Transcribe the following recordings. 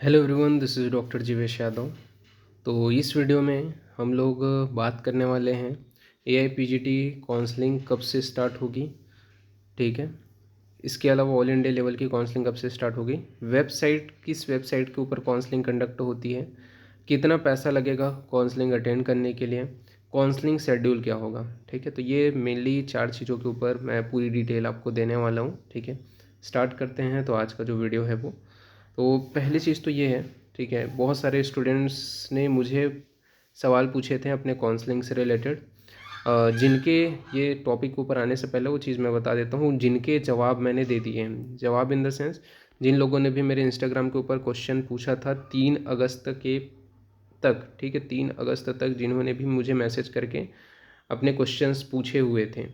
Hello everyone, this is doctor Jeevesh Yadav. तो इस video में हम लोग बात करने वाले हैं AIPGT काउंसलिंग कब से स्टार्ट होगी। ठीक है, इसके अलावा ऑल इंडिया लेवल की काउंसलिंग कब से स्टार्ट होगी, वेबसाइट किस वेबसाइट के ऊपर काउंसलिंग कंडक्ट होती है, कितना पैसा लगेगा काउंसलिंग अटेंड करने के लिए, काउंसलिंग शेड्यूल क्या होगा। ठीक है, तो ये मेनली 4 चीज़ों के ऊपर मैं पूरी डिटेल आपको देने वाला हूँ। ठीक है, स्टार्ट करते हैं। तो आज का जो वीडियो है वो, तो पहली चीज़ तो ये है, ठीक है, बहुत सारे स्टूडेंट्स ने मुझे सवाल पूछे थे अपने काउंसलिंग से रिलेटेड, जिनके ये टॉपिक ऊपर आने से पहले वो चीज़ मैं बता देता हूँ, जिनके जवाब मैंने दे दिए हैं। जवाब इन द सेंस, जिन लोगों ने भी मेरे इंस्टाग्राम के ऊपर क्वेश्चन पूछा था 3 अगस्त के तक, ठीक है, 3 अगस्त तक जिन्होंने भी मुझे मैसेज करके अपने क्वेश्चंस पूछे हुए थे,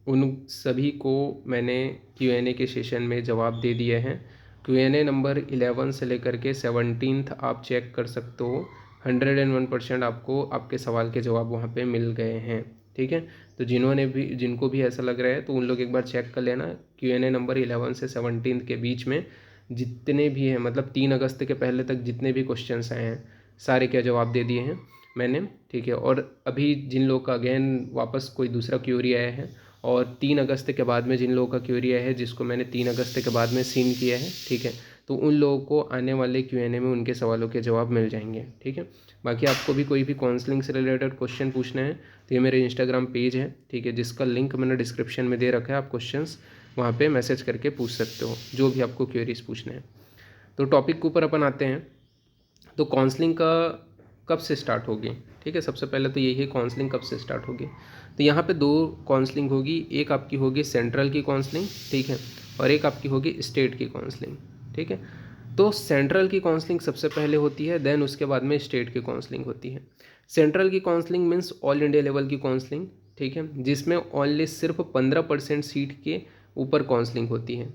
उन सभी को मैंने Q&A के सेशन में जवाब दे दिए हैं। Q&A नंबर 11 से लेकर के 17 आप चेक कर सकते हो। 101% आपको आपके सवाल के जवाब वहाँ पे मिल गए हैं। ठीक है, तो जिनको भी ऐसा लग रहा है तो उन लोग एक बार चेक कर लेना। Q&A नंबर 11 से 17 के बीच में जितने भी हैं, मतलब 3 अगस्त के पहले तक जितने भी क्वेश्चंस आए हैं सारे के जवाब दे दिए हैं मैंने। ठीक है, और अभी जिन लोग का अगेन वापस कोई दूसरा क्यूरी आया है, और 3 अगस्त के बाद में जिन लोगों का क्यूरी आया है, जिसको मैंने 3 अगस्त के बाद में सीन किया है, ठीक है, तो उन लोगों को आने वाले Q&A में उनके सवालों के जवाब मिल जाएंगे। ठीक है, बाकी आपको भी कोई भी काउंसलिंग से रिलेटेड क्वेश्चन पूछना है तो ये मेरे इंस्टाग्राम पेज है, ठीक है, जिसका लिंक मैंने डिस्क्रिप्शन में दे रखा है। आप क्वेश्चंस वहाँ पे मैसेज करके पूछ सकते हो, जो भी आपको क्वेरीज पूछने हैं। तो टॉपिक के ऊपर अपन आते हैं। तो काउंसलिंग का कब से स्टार्ट होगी, ठीक है, सबसे पहले तो यही है काउंसलिंग कब से स्टार्ट होगी। तो यहाँ पे 2 काउंसलिंग होगी, एक आपकी होगी सेंट्रल की काउंसलिंग, ठीक है, और एक आपकी होगी स्टेट की काउंसलिंग। ठीक है, तो सेंट्रल की काउंसलिंग सबसे पहले होती है, देन उसके बाद में स्टेट की काउंसलिंग होती है। सेंट्रल की counselling means all India level की काउंसलिंग, ठीक है, जिसमें ओनली सिर्फ 15% सीट के ऊपर काउंसलिंग होती है।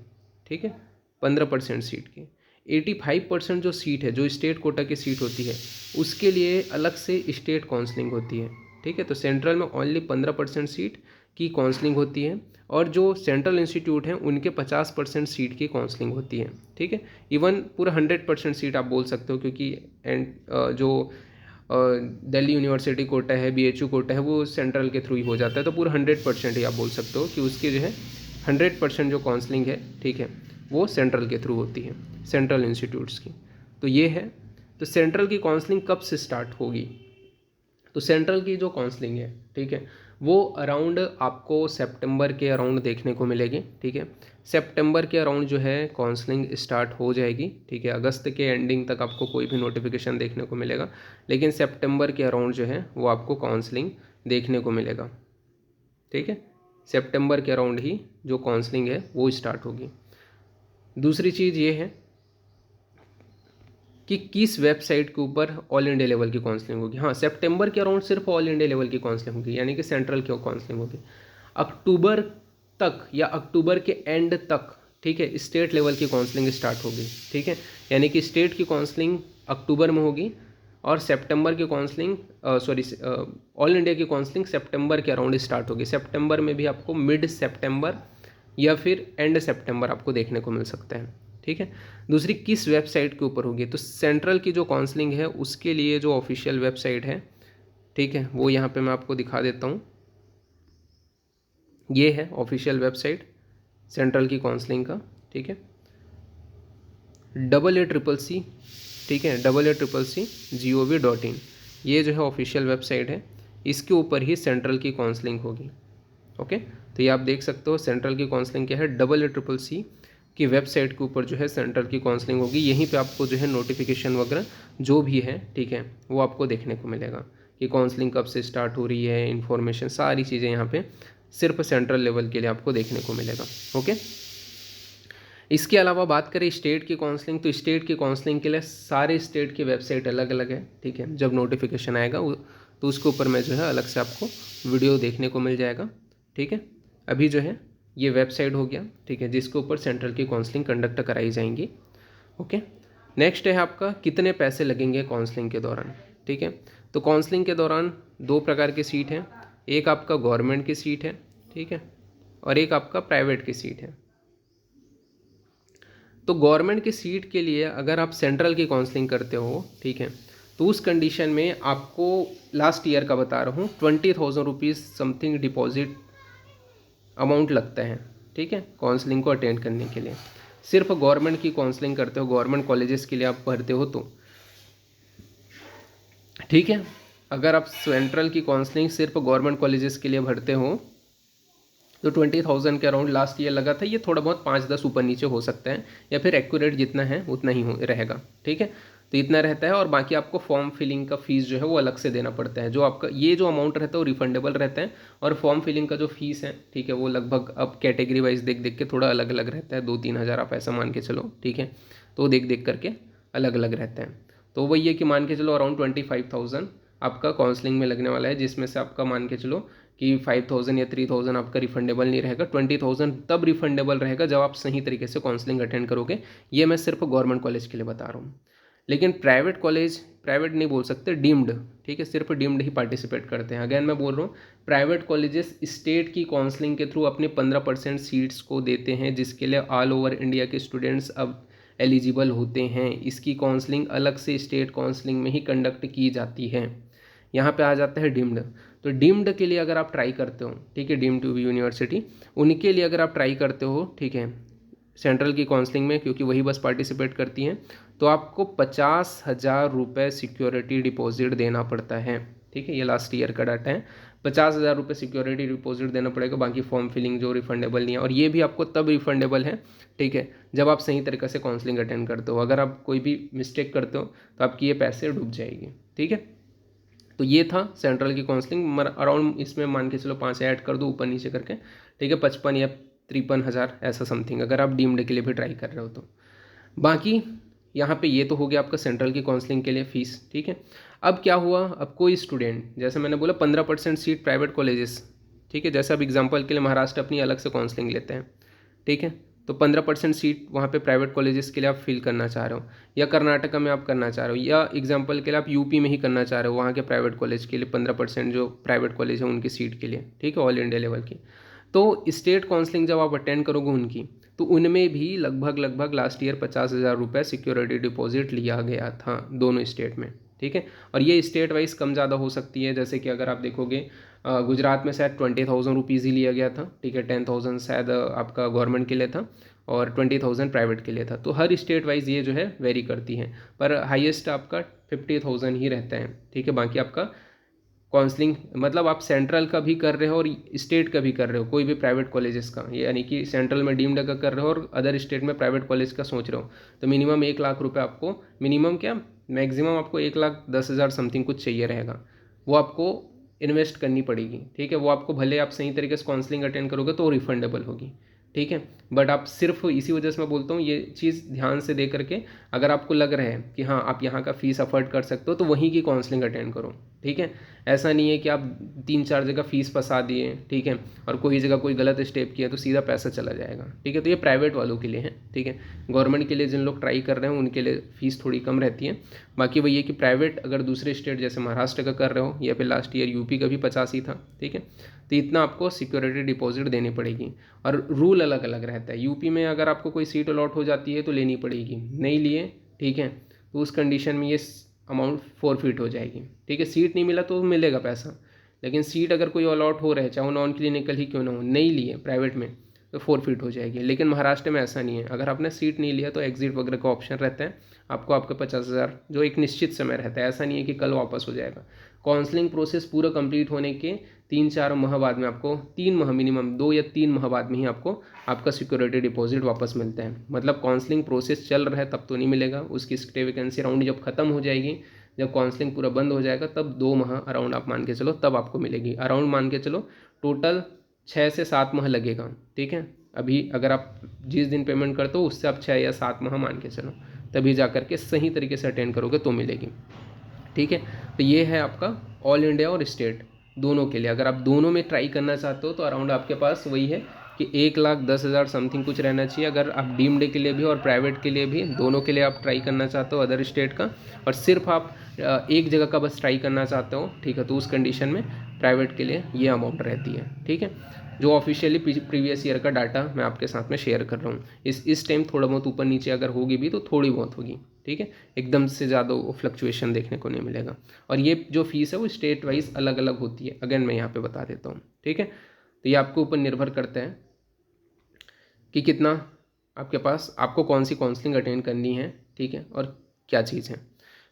ठीक है, 15% सीट की। 85% जो सीट है, जो स्टेट कोटा की सीट होती है, उसके लिए अलग से स्टेट काउंसलिंग होती है। ठीक है, तो सेंट्रल में ओनली 15% सीट की काउंसलिंग होती है, और जो सेंट्रल इंस्टीट्यूट हैं उनके 50% सीट की काउंसलिंग होती है। ठीक है, इवन पूरा 100% सीट आप बोल सकते हो, क्योंकि जो दिल्ली यूनिवर्सिटी कोटा है, BHU कोटा है, वो सेंट्रल के थ्रू ही हो जाता है। तो पूरा 100% ही आप बोल सकते हो कि उसकी जो है 100% जो काउंसलिंग है, ठीक है, वो सेंट्रल के थ्रू होती है, सेंट्रल इंस्टीट्यूट्स की। तो ये है। तो सेंट्रल की काउंसलिंग कब से स्टार्ट होगी, तो सेंट्रल की जो काउंसलिंग है, ठीक है, वो अराउंड आपको सितंबर के अराउंड देखने को मिलेगी। ठीक है, सितंबर के अराउंड जो है काउंसलिंग स्टार्ट हो जाएगी। ठीक है, अगस्त के एंडिंग तक आपको कोई भी नोटिफिकेशन देखने को मिलेगा, लेकिन सितंबर के अराउंड जो है वो आपको काउंसलिंग देखने को मिलेगा। ठीक है, सितंबर के अराउंड ही जो काउंसलिंग है वो स्टार्ट होगी। दूसरी चीज़ ये है कि किस वेबसाइट के ऊपर ऑल इंडिया लेवल की काउंसलिंग होगी। हाँ, सितंबर के अराउंड सिर्फ ऑल इंडिया लेवल की काउंसलिंग होगी, यानी कि सेंट्रल की काउंसलिंग होगी। अक्टूबर तक या अक्टूबर के एंड तक, ठीक है, स्टेट लेवल की काउंसलिंग स्टार्ट होगी। ठीक है, यानी कि स्टेट की काउंसलिंग अक्टूबर में होगी, और सितंबर की काउंसलिंग ऑल इंडिया की काउंसलिंग सितंबर के अराउंड स्टार्ट होगी। सितंबर में भी आपको मिड सितंबर या फिर एंड सितंबर आपको देखने को मिल सकता है। ठीक है, दूसरी किस वेबसाइट के ऊपर होगी, तो सेंट्रल की जो काउंसलिंग है उसके लिए जो ऑफिशियल वेबसाइट है, ठीक है, वो यहाँ पे मैं आपको दिखा देता हूँ। ये है ऑफिशियल वेबसाइट सेंट्रल की काउंसलिंग का। ठीक है, AA CCC, ठीक है, AA CCC.gov.in, ये जो है ऑफिशियल वेबसाइट है, इसके ऊपर ही सेंट्रल की काउंसलिंग होगी। ओके, तो ये आप देख सकते हो सेंट्रल की काउंसलिंग क्या है, AA CCC की वेबसाइट के ऊपर जो है सेंट्रल की काउंसलिंग होगी। यहीं पे आपको जो है नोटिफिकेशन वगैरह जो भी है, ठीक है, वो आपको देखने को मिलेगा कि काउंसलिंग कब से स्टार्ट हो रही है, इन्फॉर्मेशन सारी चीज़ें यहाँ पे सिर्फ सेंट्रल लेवल के लिए आपको देखने को मिलेगा। ओके, इसके अलावा बात करें स्टेट की काउंसलिंग, तो स्टेट की काउंसलिंग के लिए सारे स्टेट की वेबसाइट अलग अलग है। ठीक है, जब नोटिफिकेशन आएगा तो उसके ऊपर मैं जो है अलग से आपको वीडियो देखने को मिल जाएगा। ठीक है, अभी जो है ये वेबसाइट हो गया, ठीक है, जिसके ऊपर सेंट्रल की काउंसलिंग कंडक्ट कराई जाएंगी। ओके, नेक्स्ट है आपका कितने पैसे लगेंगे काउंसलिंग के दौरान। ठीक है, तो काउंसलिंग के दौरान 2 प्रकार की सीट है, एक आपका गवर्नमेंट की सीट है, ठीक है, और एक आपका प्राइवेट की सीट है। तो गवर्नमेंट की सीट के लिए अगर आप सेंट्रल की काउंसलिंग करते हो, ठीक है, तो उस कंडीशन में आपको लास्ट ईयर का बता रहा हूँ 20,000 रुपीज़ समथिंग डिपॉजिट अमाउंट लगता है, ठीक है, काउंसलिंग को अटेंड करने के लिए। सिर्फ गवर्नमेंट की काउंसलिंग करते हो, गवर्नमेंट कॉलेजेस के लिए आप भरते हो तो, ठीक है। अगर आप सेंट्रल की काउंसलिंग सिर्फ गवर्नमेंट कॉलेजेस के लिए भरते हो तो 20,000 के अराउंड लास्ट ईयर लगा था। ये थोड़ा बहुत 5-10 ऊपर नीचे हो सकता है, या फिर एक्यूरेट जितना है उतना ही रहेगा, ठीक है। तो इतना रहता है, और बाकी आपको फॉर्म फिलिंग का फीस जो है वो अलग से देना पड़ता है। जो आपका ये जो अमाउंट रहता है वो रिफंडेबल रहता है, और फॉर्म फिलिंग का जो फीस है, ठीक है, वो लगभग अब कैटेगरी वाइज देख देख के थोड़ा अलग अलग रहता है। 2-3 हज़ार आप ऐसा मान के चलो, ठीक है, तो देख देख करके अलग अलग रहता है। तो वही है कि मान के चलो अराउंड 25,000 आपका काउंसलिंग में लगने वाला है, जिसमें से आपका मान के चलो कि 5,000 या 3,000 आपका रिफंडेबल नहीं रहेगा। 20,000 तब रिफंडेबल रहेगा जब आप सही तरीके से काउंसलिंग अटेंड करोगे। ये मैं सिर्फ गवर्नमेंट कॉलेज के लिए बता रहा हूँ। लेकिन प्राइवेट कॉलेज, प्राइवेट नहीं बोल सकते, डीम्ड, ठीक है, सिर्फ डीम्ड ही पार्टिसिपेट करते हैं। अगेन मैं बोल रहा हूँ, प्राइवेट कॉलेजेस स्टेट की काउंसलिंग के थ्रू अपने 15% सीट्स को देते हैं, जिसके लिए ऑल ओवर इंडिया के स्टूडेंट्स अब एलिजिबल होते हैं। इसकी काउंसलिंग अलग से स्टेट काउंसलिंग में ही कंडक्ट की जाती है। यहाँ पे आ जाता है डीम्ड। तो डीम्ड के लिए अगर आप ट्राई करते हो, ठीक है, डीम्ड टू बी यूनिवर्सिटी, उनके लिए अगर आप ट्राई करते हो, ठीक है, सेंट्रल की काउंसलिंग में, क्योंकि वही बस पार्टिसिपेट करती हैं, तो आपको 50,000 रुपये सिक्योरिटी डिपॉजिट देना पड़ता है, ठीक है। ये लास्ट ईयर का डाटा है। 50,000 रुपये सिक्योरिटी डिपॉजिट देना पड़ेगा। बाकी फॉर्म फिलिंग जो रिफंडेबल नहीं है, और ये भी आपको तब रिफंडेबल है, ठीक है, जब आप सही तरीके से काउंसलिंग अटेंड करते हो। अगर आप कोई भी मिस्टेक करते हो तो आपकी ये पैसे डूब जाएगी, ठीक है। तो ये था सेंट्रल की काउंसलिंग। अराउंड इसमें मान के चलो 5 ऐड कर दो ऊपर नीचे करके, ठीक है, 55 या 53,000 ऐसा समथिंग, अगर आप डीम्ड के लिए भी ट्राई कर रहे हो तो। बाकी यहाँ पे ये तो हो गया आपका सेंट्रल की काउंसलिंग के लिए फ़ीस, ठीक है। अब क्या हुआ, अब कोई स्टूडेंट, जैसे मैंने बोला 15% सीट प्राइवेट कॉलेजेस, ठीक है, जैसे अब एग्जाम्पल के लिए महाराष्ट्र अपनी अलग से काउंसलिंग लेते हैं, ठीक है, तो 15% सीट वहाँ पे प्राइवेट कॉलेजेस के लिए आप फिल करना चाह रहे हो, या कर्नाटका में आप करना चाह रहे हो, या एग्जांपल के लिए आप यूपी में ही करना चाह रहे हो, वहाँ के प्राइवेट कॉलेज के लिए 15% जो प्राइवेट कॉलेज है उनकी सीट के लिए, ठीक है, ऑल इंडिया लेवल की। तो स्टेट काउंसलिंग जब आप अटेंड करोगे उनकी, तो उनमें भी लगभग लास्ट ईयर 50,000 रुपये सिक्योरिटी डिपॉजिट लिया गया था दोनों स्टेट में, ठीक है। और ये स्टेट वाइज कम ज़्यादा हो सकती है, जैसे कि अगर आप देखोगे गुजरात में शायद 20,000 रुपीज़ ही लिया गया था, ठीक है, 10,000 शायद आपका गवर्नमेंट के लिए था और 20,000 प्राइवेट के लिए था। तो हर स्टेट वाइज ये जो है वेरी करती हैं, पर हाईएस्ट आपका 50,000 ही रहता है, ठीक है। बाकी आपका काउंसलिंग मतलब आप सेंट्रल का भी कर रहे हो और स्टेट का भी कर रहे हो, कोई भी प्राइवेट कॉलेजेस का, यानी कि सेंट्रल में डीम्ड का कर रहे हो और अदर स्टेट में प्राइवेट कॉलेज का सोच रहे हो, तो मिनिमम 1,00,000 रुपये आपको, मिनिमम क्या मैक्सिमम आपको 1,10,000 समथिंग कुछ चाहिए रहेगा, वो आपको इन्वेस्ट करनी पड़ेगी, ठीक है। वो आपको भले आप सही तरीके से काउंसलिंग अटेंड करोगे तो रिफंडेबल होगी, ठीक है। बट आप सिर्फ इसी वजह से मैं बोलता हूँ ये चीज़ ध्यान से दे करके, अगर आपको लग रहा है कि हाँ आप यहाँ का फ़ीस अफोर्ड कर सकते हो तो वहीं की काउंसलिंग अटेंड करो, ठीक है। ऐसा नहीं है कि आप 3-4 जगह फ़ीस फंसा दिए, ठीक है, और कोई जगह कोई गलत स्टेप किया तो सीधा पैसा चला जाएगा, ठीक है। तो ये प्राइवेट वालों के लिए है, ठीक है। गवर्नमेंट के लिए जिन लोग ट्राई कर रहे हैं उनके लिए फ़ीस थोड़ी कम रहती है। बाकी वही है कि प्राइवेट अगर दूसरे स्टेट जैसे महाराष्ट्र का कर रहे हो, या फिर लास्ट ईयर यूपी का भी 50 ही था, ठीक है, तो इतना आपको सिक्योरिटी डिपॉजिट देनी पड़ेगी। और रूल अलग अलग रहता है। यूपी में अगर आपको कोई सीट अलॉट हो जाती है तो लेनी पड़ेगी, नहीं लिए, ठीक है, तो उस कंडीशन में ये अमाउंट फॉरफिट हो जाएगी, ठीक है। सीट नहीं मिला तो मिलेगा पैसा, लेकिन सीट अगर कोई अलॉट हो रहा है, चाहे नॉन क्लिनिकल ही क्यों ना हो, नहीं लिए प्राइवेट में, तो फॉरफिट हो जाएगी। लेकिन महाराष्ट्र में ऐसा नहीं है। अगर आपने सीट नहीं लिया तो एग्जिट वगैरह का ऑप्शन रहता है आपको, आपके 50,000 जो एक निश्चित समय रहता है, ऐसा नहीं है कि कल वापस हो जाएगा। काउंसलिंग प्रोसेस पूरा कंप्लीट होने के 3-4 माह बाद में आपको, 3 माह मिनिमम, 2 या 3 माह बाद में ही आपको आपका सिक्योरिटी डिपॉजिट वापस मिलता है। मतलब काउंसलिंग प्रोसेस चल रहा है तब तो नहीं मिलेगा, उसकी स्टे वैकेंसी राउंड जब खत्म हो जाएगी, जब काउंसलिंग पूरा बंद हो जाएगा, तब 2 माह अराउंड आप मान के चलो तब आपको मिलेगी। अराउंड मान के चलो टोटल 6 से 7 माह लगेगा, ठीक है। अभी अगर आप जिस दिन पेमेंट करते हो उससे आप 6 या 7 माह मान के चलो, तभी जा करके सही तरीके से अटेंड करोगे तो मिलेगी, ठीक है। तो ये है आपका ऑल इंडिया और स्टेट दोनों के लिए। अगर आप दोनों में ट्राई करना चाहते हो तो अराउंड आपके पास वही है कि 1,10,000 समथिंग कुछ रहना चाहिए। अगर आप डीम्ड के लिए भी और प्राइवेट के लिए भी, दोनों के लिए आप ट्राई करना चाहते हो अदर स्टेट का, और सिर्फ आप एक जगह का बस ट्राई करना चाहते हो, ठीक है, तो उस कंडीशन में प्राइवेट के लिए ये अमाउंट रहती है, ठीक है। जो ऑफिशियली प्रीवियस ईयर का डाटा मैं आपके साथ में शेयर कर रहा हूँ। इस टाइम थोड़ा बहुत ऊपर नीचे अगर होगी भी तो थोड़ी बहुत होगी, ठीक है, एकदम से ज़्यादा फ्लक्चुएशन देखने को नहीं मिलेगा। और ये जो फीस है वो स्टेट वाइज अलग अलग होती है, अगेन मैं यहाँ पे बता देता हूँ, ठीक है। तो ये आपके ऊपर निर्भर करता है कि कितना आपके पास, आपको कौन सी काउंसलिंग अटेंड करनी है, ठीक है, और क्या चीज़ है।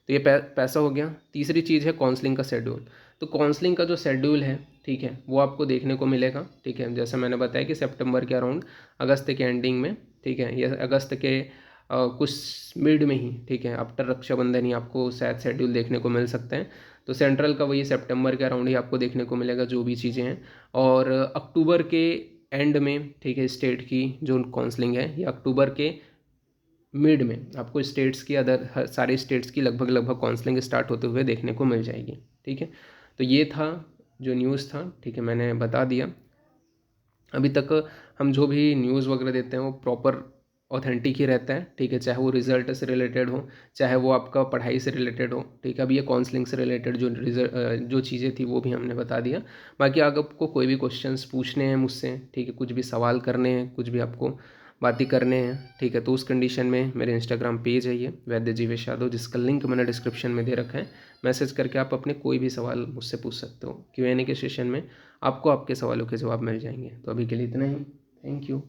तो ये पैसा हो गया। तीसरी चीज़ है काउंसलिंग का शेड्यूल। तो काउंसलिंग का जो शेड्यूल है, ठीक है, वो आपको देखने को मिलेगा, ठीक है। जैसे मैंने बताया कि सितंबर के अराउंड, अगस्त के एंडिंग में, ठीक है, या अगस्त के कुछ मिड में ही, ठीक है, आफ्टर रक्षाबंधन ही आपको शायद शेड्यूल देखने को मिल सकते हैं। तो सेंट्रल का वही सितंबर के अराउंड ही आपको देखने को मिलेगा जो भी चीज़ें हैं। और अक्टूबर के एंड में, ठीक है, स्टेट की जो काउंसलिंग है, या अक्टूबर के मिड में आपको स्टेट्स की, अदर सारे स्टेट्स की लगभग काउंसलिंग स्टार्ट होते हुए देखने को मिल जाएगी, ठीक है। तो ये था जो न्यूज़ था, ठीक है, मैंने बता दिया। अभी तक हम जो भी न्यूज़ वगैरह देते हैं वो प्रॉपर ऑथेंटिक ही रहता है, ठीक है, चाहे वो रिजल्ट से रिलेटेड हो, चाहे वो आपका पढ़ाई से रिलेटेड हो, ठीक है। अभी ये काउंसलिंग से रिलेटेड जो चीज़ें थी वो भी हमने बता दिया। बाकी अगर आपको कोई भी क्वेश्चंस पूछने हैं मुझसे, ठीक है, कुछ भी सवाल करने हैं, कुछ भी आपको बातें करने हैं, ठीक है, तो उस कंडीशन में मेरे इंस्टाग्राम पेज है ये वैद्य जीवेश यादव, जिसका लिंक मैंने डिस्क्रिप्शन में दे रखा है। मैसेज करके आप अपने कोई भी सवाल मुझसे पूछ सकते हो। Q&A के सेशन में आपको आपके सवालों के जवाब मिल जाएंगे। तो अभी के लिए इतना ही। Thank you.